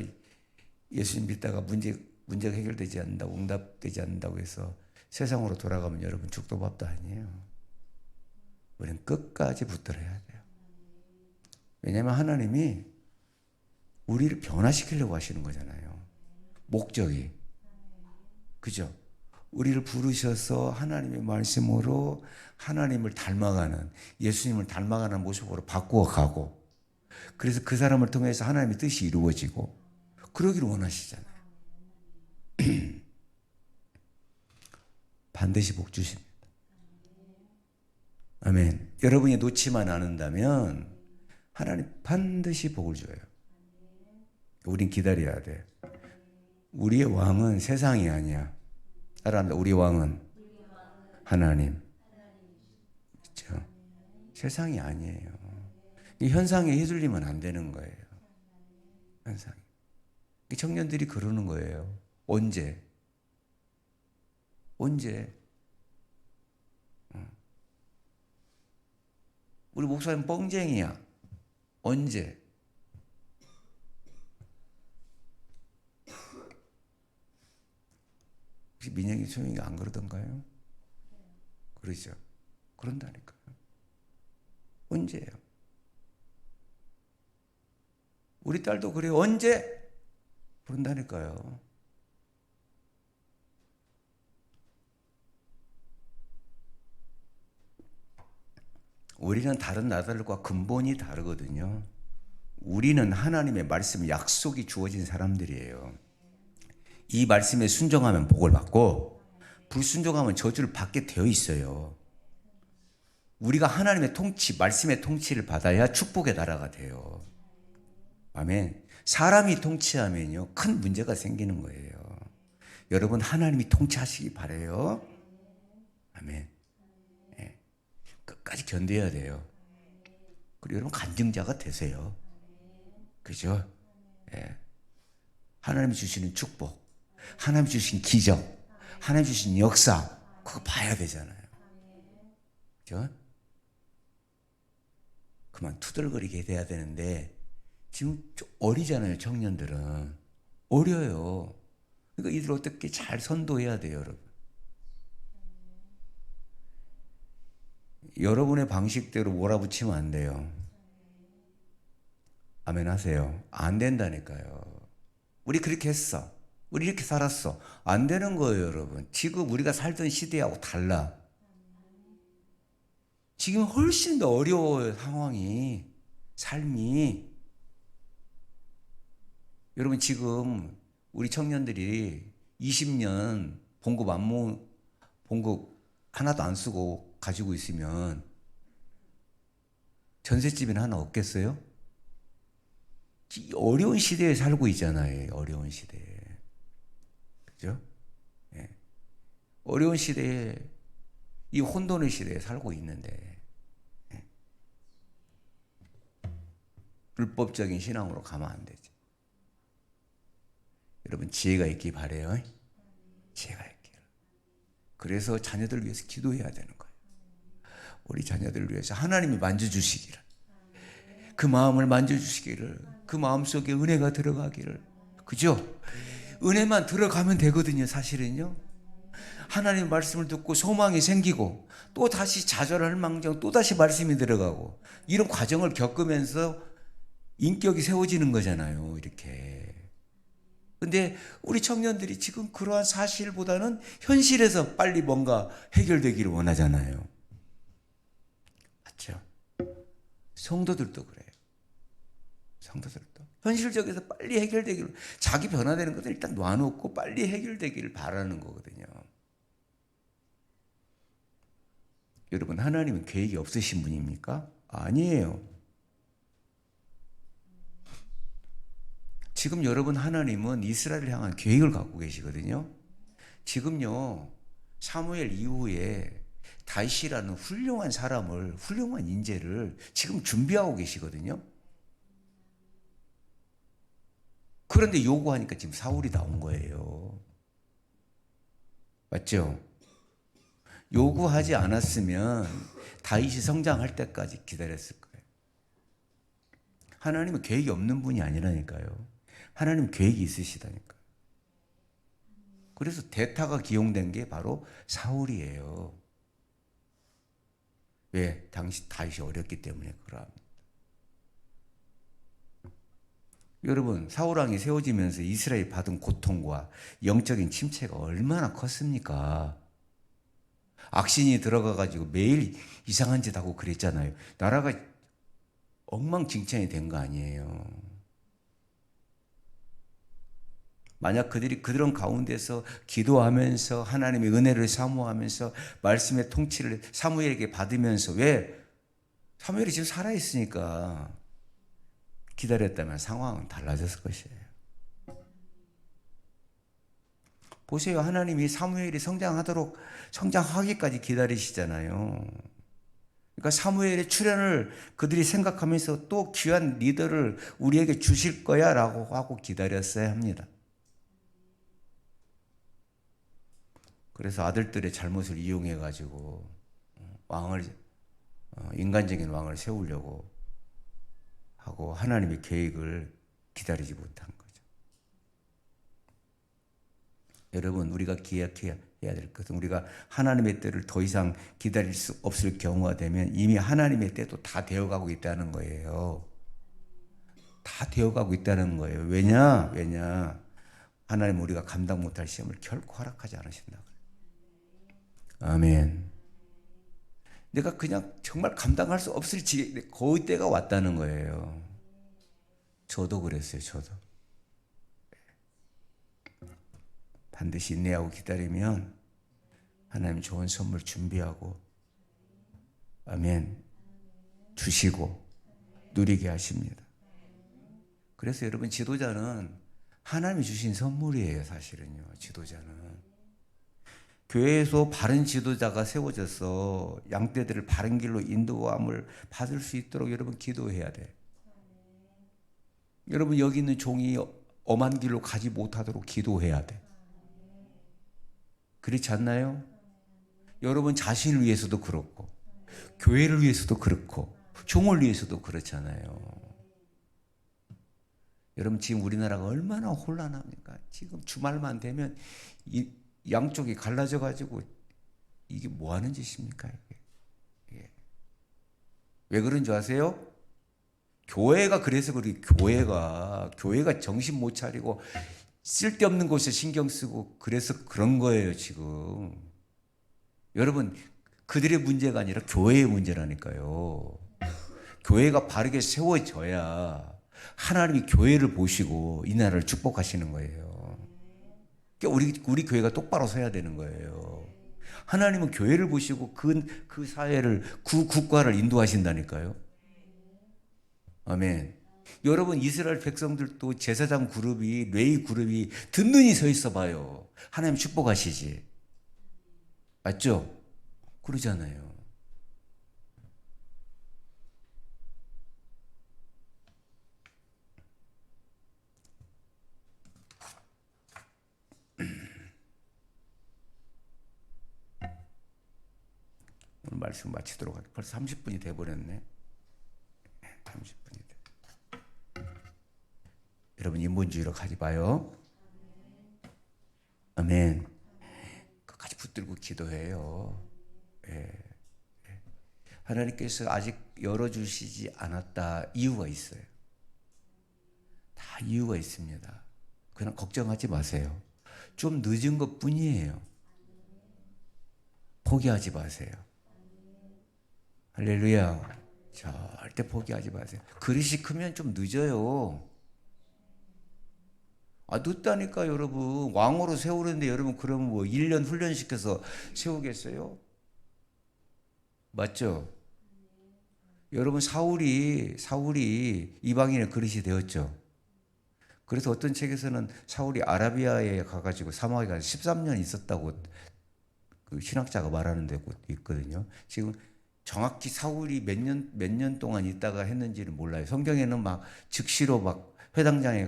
예수님 믿다가 문제가 해결되지 않는다고, 응답되지 않는다고 해서 세상으로 돌아가면 여러분 죽도 밥도 아니에요. 우리는 끝까지 붙들어야 돼요. 왜냐하면 하나님이 우리를 변화시키려고 하시는 거잖아요. 목적이. 그죠? 우리를 부르셔서 하나님의 말씀으로 하나님을 닮아가는, 예수님을 닮아가는 모습으로 바꾸어 가고, 그래서 그 사람을 통해서 하나님의 뜻이 이루어지고 그러기를 원하시잖아요. 반드시 복 주십니다. 아멘. 여러분이 놓지만 않는다면 하나님 반드시 복을 줘요. 우린 기다려야 돼. 우리의 왕은 세상이 아니야. 따라합니다. 우리 왕은 하나님. 그렇죠? 세상이 아니에요. 이 현상에 휘둘리면 안 되는 거예요. 현상. 청년들이 그러는 거예요. 언제? 우리 목사님 뻥쟁이야. 언제? 혹시 민영이 소영이가 안 그러던가요? 그러죠. 그런다니까요. 언제예요? 우리 딸도 그래요. 언제? 그런다니까요. 우리는 다른 나라들과 근본이 다르거든요. 우리는 하나님의 말씀, 약속이 주어진 사람들이에요. 이 말씀에 순종하면 복을 받고 불순종하면 저주를 받게 되어 있어요. 우리가 하나님의 통치, 말씀의 통치를 받아야 축복의 나라가 돼요. 아멘. 사람이 통치하면요, 큰 문제가 생기는 거예요. 여러분, 하나님이 통치하시기 바라요. 아멘. 네. 끝까지 견뎌야 돼요. 그리고 여러분, 간증자가 되세요. 그죠? 네. 하나님이 주시는 축복, 하나님이 주신 기적, 하나님이 주신 역사, 그거 봐야 되잖아요. 그죠? 그만 투덜거리게 돼야 되는데 지금 좀 어리잖아요. 청년들은 어려요. 그러니까 이들 어떻게 잘 선도해야 돼요, 여러분. 여러분의 방식대로 몰아붙이면 안 돼요. 아멘 하세요. 안 된다니까요. 우리 그렇게 했어. 우리 이렇게 살았어. 안 되는 거예요, 여러분. 지금 우리가 살던 시대하고 달라. 지금 훨씬 더 어려워요, 상황이, 삶이. 여러분, 지금 우리 청년들이 20년 봉급 하나도 안 쓰고 가지고 있으면 전셋집이나 하나 없겠어요? 어려운 시대에 살고 있잖아요. 어려운 시대에. 그죠? 예. 어려운 시대에, 이 혼돈의 시대에 살고 있는데, 예. 불법적인 신앙으로 가면 안 되지. 여러분, 지혜가 있기 바래요. 지혜가 있기를. 그래서 자녀들 위해서 기도해야 되는 거예요. 우리 자녀들을 위해서 하나님이 만져주시기를, 그 마음을 만져주시기를, 그 마음속에 은혜가 들어가기를. 그죠? 은혜만 들어가면 되거든요, 사실은요. 하나님의 말씀을 듣고 소망이 생기고 또 다시 좌절할 망정 또 다시 말씀이 들어가고, 이런 과정을 겪으면서 인격이 세워지는 거잖아요, 이렇게. 근데 우리 청년들이 지금 그러한 사실보다는 현실에서 빨리 뭔가 해결되기를 원하잖아요. 맞죠? 성도들도 그래요. 성도들도 현실적에서 빨리 해결되기를, 자기 변화되는 것을 일단 놔놓고 빨리 해결되기를 바라는 거거든요. 여러분, 하나님은 계획이 없으신 분입니까? 아니에요. 지금 여러분, 하나님은 이스라엘을 향한 계획을 갖고 계시거든요. 지금요, 사무엘 이후에 다윗이라는 훌륭한 사람을, 훌륭한 인재를 지금 준비하고 계시거든요. 그런데 요구하니까 지금 사울이 나온 거예요. 맞죠? 요구하지 않았으면 다윗이 성장할 때까지 기다렸을 거예요. 하나님은 계획이 없는 분이 아니라니까요. 하나님 계획이 있으시다니까요. 그래서 대타가 기용된 게 바로 사울이에요. 왜? 당시 다윗이 어렸기 때문에 그러합니다. 여러분, 사울왕이 세워지면서 이스라엘이 받은 고통과 영적인 침체가 얼마나 컸습니까? 악신이 들어가가지고 매일 이상한 짓 하고 그랬잖아요. 나라가 엉망진창이 된 거 아니에요. 만약 그들이 그런 가운데서 기도하면서 하나님의 은혜를 사모하면서 말씀의 통치를 사무엘에게 받으면서, 왜? 사무엘이 지금 살아있으니까 기다렸다면 상황은 달라졌을 것이에요. 보세요. 하나님이 사무엘이 성장하기까지 기다리시잖아요. 그러니까 사무엘의 출현을 그들이 생각하면서 또 귀한 리더를 우리에게 주실 거야 라고 하고 기다렸어야 합니다. 그래서 아들들의 잘못을 이용해가지고 인간적인 왕을 세우려고 하고 하나님의 계획을 기다리지 못한 거죠. 여러분, 우리가 기약해야 될 것은, 우리가 하나님의 때를 더 이상 기다릴 수 없을 경우가 되면 이미 하나님의 때도 다 되어가고 있다는 거예요. 다 되어가고 있다는 거예요. 왜냐? 하나님은 우리가 감당 못할 시험을 결코 허락하지 않으신다고요. 아멘. 내가 그냥 정말 감당할 수 없을 거의 때가 왔다는 거예요. 저도 그랬어요. 저도. 반드시 인내하고 기다리면 하나님 좋은 선물 준비하고, 아멘, 주시고 누리게 하십니다. 그래서 여러분, 지도자는 하나님이 주신 선물이에요. 사실은요. 지도자는 교회에서 바른 지도자가 세워져서 양떼들을 바른 길로 인도함을 받을 수 있도록 여러분 기도해야 돼. 여러분, 여기 있는 종이 엄한 길로 가지 못하도록 기도해야 돼. 그렇지 않나요? 여러분 자신을 위해서도 그렇고, 교회를 위해서도 그렇고, 종을 위해서도 그렇잖아요. 여러분, 지금 우리나라가 얼마나 혼란합니까? 지금 주말만 되면 이 양쪽이 갈라져 가지고 이게 뭐 하는 짓입니까? 이게. 왜 그런 줄 아세요? 교회가 그래서 그래. 교회가 정신 못 차리고 쓸데없는 곳에 신경 쓰고 그래서 그런 거예요, 지금. 여러분, 그들의 문제가 아니라 교회의 문제라니까요. 교회가 바르게 세워져야 하나님이 교회를 보시고 이 나라를 축복하시는 거예요. 그러니까 우리 교회가 똑바로 서야 되는 거예요. 하나님은 교회를 보시고 그 사회를, 그 국가를 인도하신다니까요. 아멘. 여러분, 이스라엘 백성들도 제사장 그룹이, 레위 그룹이 든든히 서 있어 봐요. 하나님 축복하시지. 맞죠? 그러잖아요. 오늘 말씀 마치도록 할게요. 벌써 30분이 돼버렸네. 30분이 돼. 여러분, 인본주의로 가지 마요. 아멘. 끝까지 붙들고 기도해요. 예. 하나님께서 아직 열어주시지 않았다. 이유가 있어요. 다 이유가 있습니다. 그냥 걱정하지 마세요. 좀 늦은 것 뿐이에요. 포기하지 마세요. 할렐루야. 절대 포기하지 마세요. 그릇이 크면 좀 늦어요. 늦다니까 여러분. 왕으로 세우는데 여러분 그러면 뭐 1년 훈련시켜서 세우겠어요? 맞죠? 여러분 사울이 이방인의 그릇이 되었죠. 그래서 어떤 책에서는 사울이 아라비아에 가가지고 사막에 가서 13년 있었다고 그 신학자가 말하는 데가 있거든요. 지금 정확히 사울이 몇 년 동안 있다가 했는지는 몰라요. 성경에는 막 즉시로 막 회당에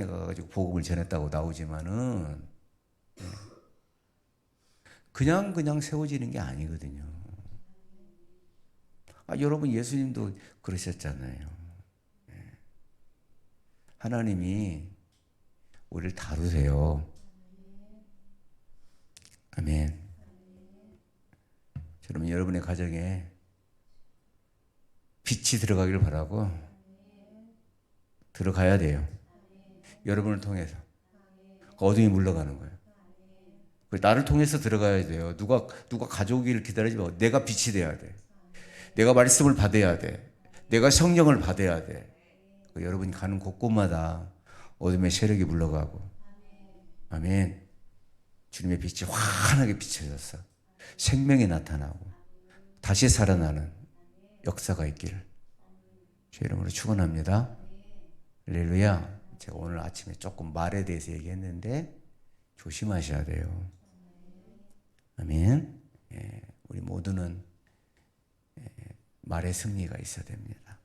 가가지고 복음을 전했다고 나오지만은 그냥 세워지는 게 아니거든요. 여러분 예수님도 그러셨잖아요. 하나님이 우리를 다루세요. 아멘. 여러분, 여러분의 가정에 빛이 들어가길 바라고 들어가야 돼요. 여러분을 통해서 어둠이 물러가는 거예요. 나를 통해서 들어가야 돼요. 누가 가져오기를 기다리지 말고 내가 빛이 돼야 돼. 내가 말씀을 받아야 돼. 내가 성령을 받아야 돼. 여러분이 가는 곳곳마다 어둠의 세력이 물러가고, 아멘. 주님의 빛이 환하게 비춰져서 생명이 나타나고 다시 살아나는 역사가 있기를 주 이름으로 축원합니다. 할렐루야. 제가 오늘 아침에 조금 말에 대해서 얘기했는데 조심하셔야 돼요. 아멘. 우리 모두는 말의 승리가 있어야 됩니다.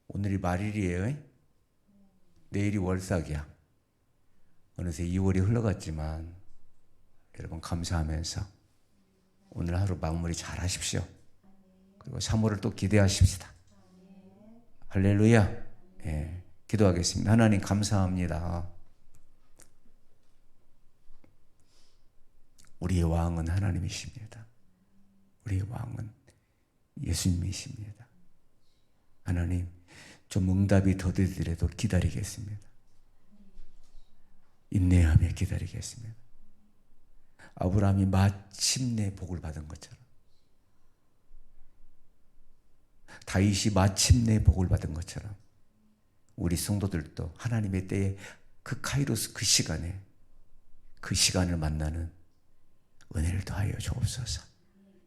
오늘이 말일이에요. 내일이 월삭이야. 어느새 2월이 흘러갔지만 여러분 감사하면서 오늘 하루 마무리 잘 하십시오. 그리고 3월을 또 기대하십시다. 할렐루야. 기도하겠습니다. 하나님 감사합니다. 우리의 왕은 하나님이십니다. 우리의 왕은 예수님이십니다. 하나님, 좀 응답이 더디더라도 기다리겠습니다. 인내하며 기다리겠습니다. 아브라함이 마침내 복을 받은 것처럼, 다윗이 마침내 복을 받은 것처럼 우리 성도들도 하나님의 때에 그 카이로스 그 시간을 만나는 은혜를 더하여 주옵소서.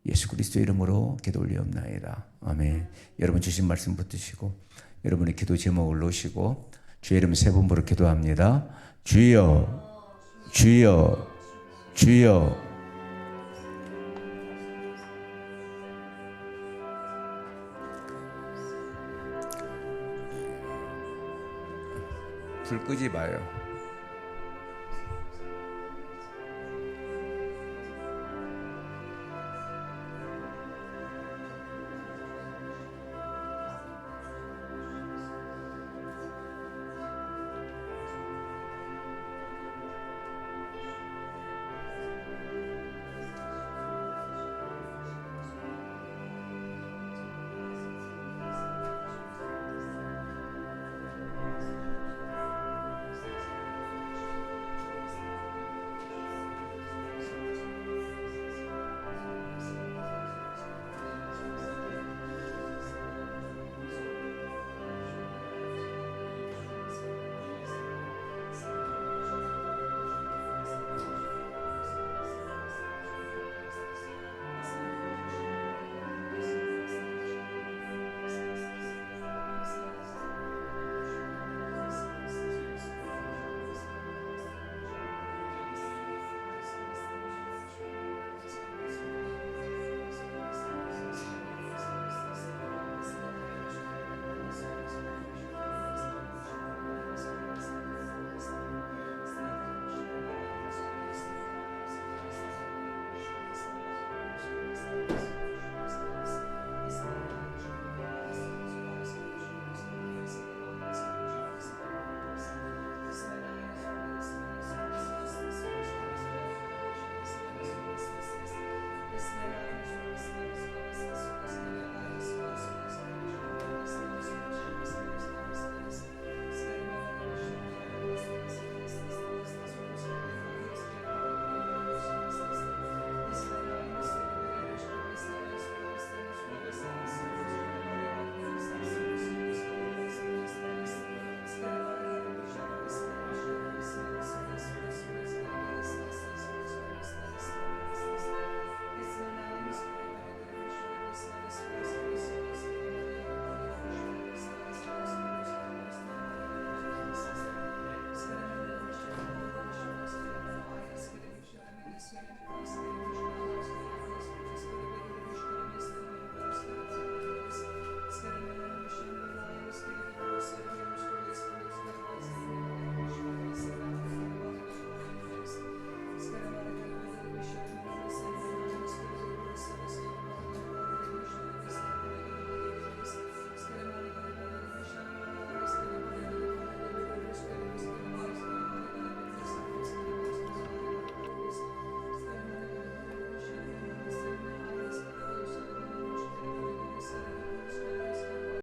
예수 그리스도의 이름으로 기도 올리옵나이다. 아멘. 여러분 주신 말씀 붙드시고 여러분의 기도 제목을 놓으시고 주의 이름 세 번 부르 기도합니다. 주여, 주여, 주여. 불 끄지 마요.